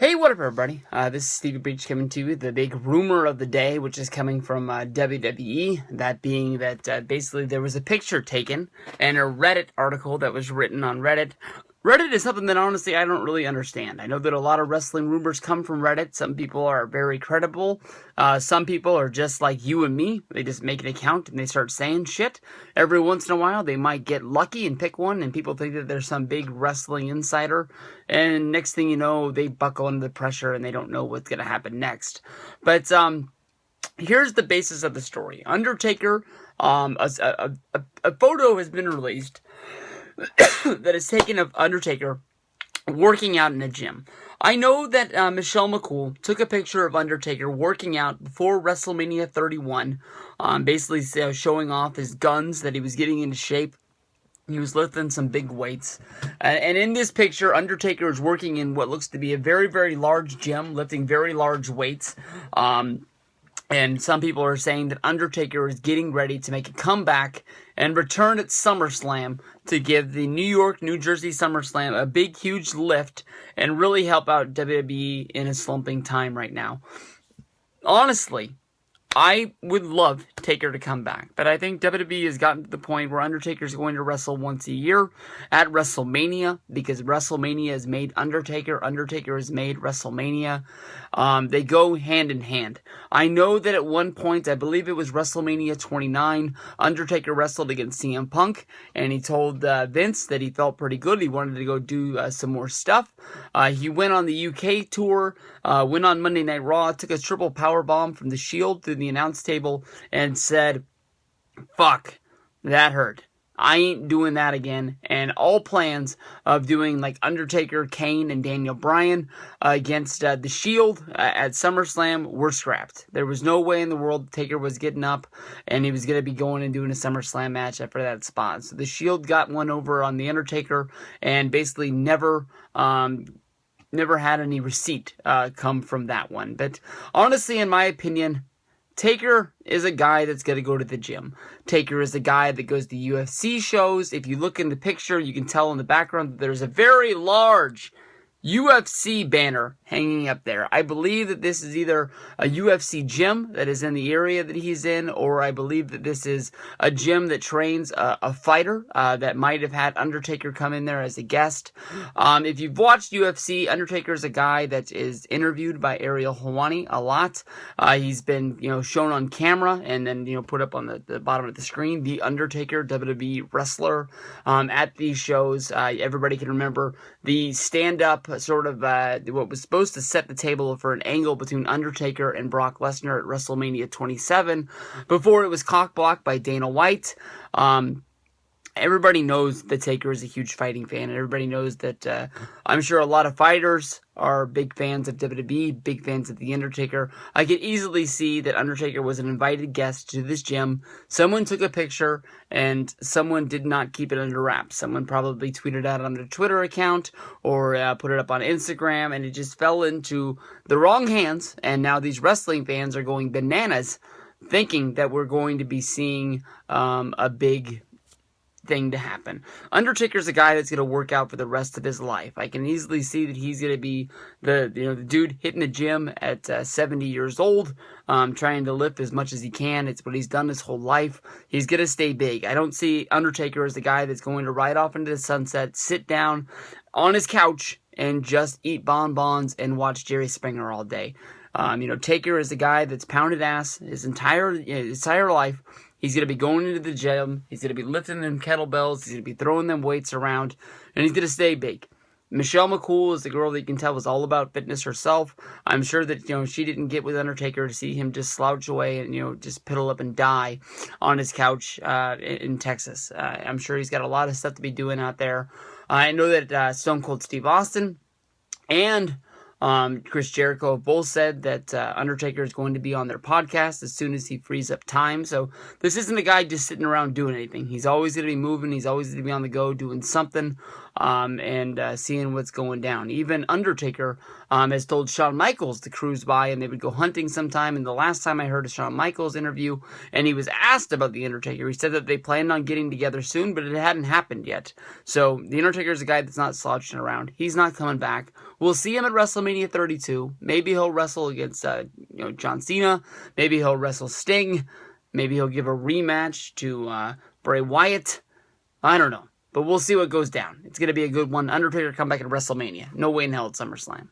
Hey, what up, everybody? This is Stevie Breach coming to you. The big rumor of the day, which is coming from WWE, that being that basically there was a picture taken and a Reddit article that was written on Reddit. Reddit is something that honestly I don't really understand. I know that a lot of wrestling rumors come from Reddit. Some people are very credible. Some people are just like you and me. They just make an account and they start saying shit. Every once in a while, they might get lucky and pick one, and people think that there's some big wrestling insider. And next thing you know, they buckle under the pressure and they don't know what's going to happen next. But here's the basis of the story. Undertaker, a photo has been released that is taken of Undertaker working out in a gym. I know that Michelle McCool took a picture of Undertaker working out before WrestleMania 31, basically showing off his guns, that he was getting into shape. He was lifting some big weights. And in this picture, Undertaker is working in what looks to be a very, very large gym, lifting very large weights. And some people are saying that Undertaker is getting ready to make a comeback and return at SummerSlam to give the New York, New Jersey SummerSlam a big, huge lift and really help out WWE in a slumping time right now. Honestly, I would love Taker to come back, but I think WWE has gotten to the point where Undertaker is going to wrestle once a year at WrestleMania, because WrestleMania has made Undertaker, Undertaker has made WrestleMania. They go hand in hand. I know that at one point, I believe it was WrestleMania 29, Undertaker wrestled against CM Punk, and he told Vince that he felt pretty good. He wanted to go do some more stuff. He went on the UK tour, went on Monday Night Raw, took a triple powerbomb from the Shield through the announce table, and said, "Fuck, that hurt. I ain't doing that again." And all plans of doing like Undertaker, Kane, and Daniel Bryan against the Shield at SummerSlam were scrapped. There was no way in the world Taker was getting up and he was going to be going and doing a SummerSlam match after that spot. So the Shield got one over on the Undertaker and basically never had any receipt come from that one. But honestly, in my opinion, Taker is a guy that's going to go to the gym. Taker is a guy that goes to UFC shows. If you look in the picture, you can tell in the background that there's a very large UFC banner hanging up there. I believe that this is either a UFC gym that is in the area that he's in, or I believe that this is a gym that trains a fighter that might have had Undertaker come in there as a guest. If you've watched UFC, Undertaker is a guy that is interviewed by Ariel Helwani a lot. He's been, shown on camera and then, put up on the bottom of the screen, The Undertaker, WWE wrestler, at these shows. Everybody can remember the stand-up sort of what was supposed to set the table for an angle between Undertaker and Brock Lesnar at WrestleMania 27 before it was cock-blocked by Dana White. Everybody knows that Taker is a huge fighting fan, and everybody knows that I'm sure a lot of fighters are big fans of WWE, big fans of The Undertaker. I could easily see that Undertaker was an invited guest to this gym. Someone took a picture, and someone did not keep it under wraps. Someone probably tweeted out on their Twitter account or put it up on Instagram, and it just fell into the wrong hands, and now these wrestling fans are going bananas thinking that we're going to be seeing a big thing to happen. Undertaker's a guy that's going to work out for the rest of his life. I can easily see that he's going to be the dude hitting the gym at 70 years old, trying to lift as much as he can. It's what he's done his whole life. He's going to stay big. I don't see Undertaker as the guy that's going to ride off into the sunset, sit down on his couch, and just eat bonbons and watch Jerry Springer all day. Taker is the guy that's pounded ass his entire life. He's going to be going into the gym. He's going to be lifting them kettlebells. He's going to be throwing them weights around. And he's going to stay big. Michelle McCool is the girl that you can tell was all about fitness herself. I'm sure that, she didn't get with Undertaker to see him just slouch away and, just piddle up and die on his couch in Texas. I'm sure he's got a lot of stuff to be doing out there. I know that Stone Cold Steve Austin and Chris Jericho both said that Undertaker is going to be on their podcast as soon as he frees up time. So this isn't a guy just sitting around doing anything. He's always going to be moving. He's always going to be on the go doing something. and seeing what's going down. Even Undertaker has told Shawn Michaels to cruise by, and they would go hunting sometime. And the last time I heard a Shawn Michaels interview, and he was asked about the Undertaker, he said that they planned on getting together soon, but it hadn't happened yet. So the Undertaker is a guy that's not slouching around. He's not coming back. We'll see him at WrestleMania 32. Maybe he'll wrestle against John Cena. Maybe he'll wrestle Sting. Maybe he'll give a rematch to Bray Wyatt. I don't know. But we'll see what goes down. It's going to be a good one. Undertaker come back at WrestleMania. No way in hell at SummerSlam.